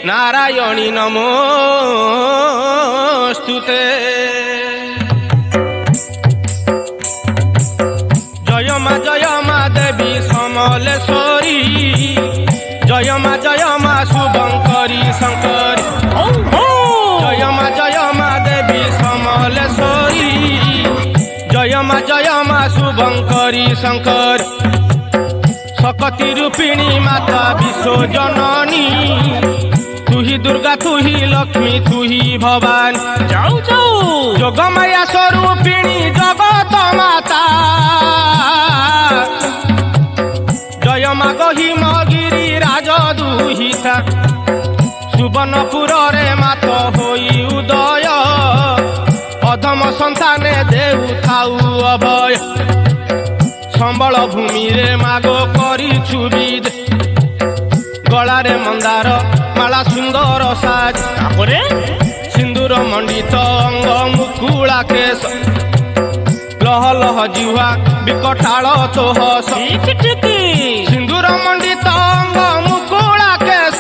नारायणी नमोस्तुते। जय मा देवी समलेश्वरी, जय मा शुभंकरी शंकर। जय मा देवी समलेश्वरी, जय मा शुभंकरी शंकर। सकती रूपिणी माता विश्वजननी, तू ही दुर्गा तू ही लक्ष्मी तू ही भवानी। जाऊ जाऊ जोगमाया स्वरूपिणी जगत माता, जय मा गहिमगिरी राज दुहिता। सुवर्णपुर रे मात होई उदय, अधम संताने देउ थाउ अभय। संबल भूमि रे मागो करी छुबिद, गलारे मंदार माला सुंदर साज। सिंदूर मंडित अंग मुकुला केश, लह लह जिह्वा विकटाल तो हस। सिंदूर मंडित अंग मुकुला केश,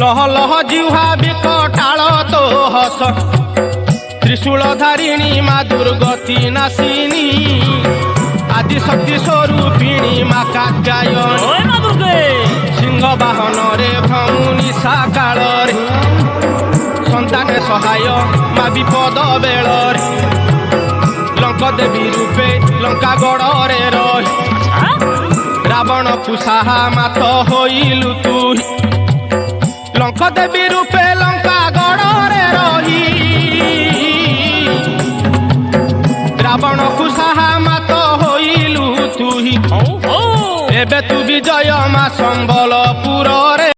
लह लह जिह्वा विकटाल तो हस। त्रिशूलधारिणी मा दुर्गति नाशिनी, आदि शक्ति स्वरूपिणी मा कात्यायनी। सिंह बाहन रे भ्रमुनि साकाल रे, संताने सहाय मा विपद बेल रे। लंक देवी रूपे लंका गढ़ रे रही, रावण कुशाहा मात होइलु तू। लंक देवी रूपे लंका गढ़ रे रही, रावण कुशाहा मात होइलु तू ही। एबे तू विजय मा संबलपुर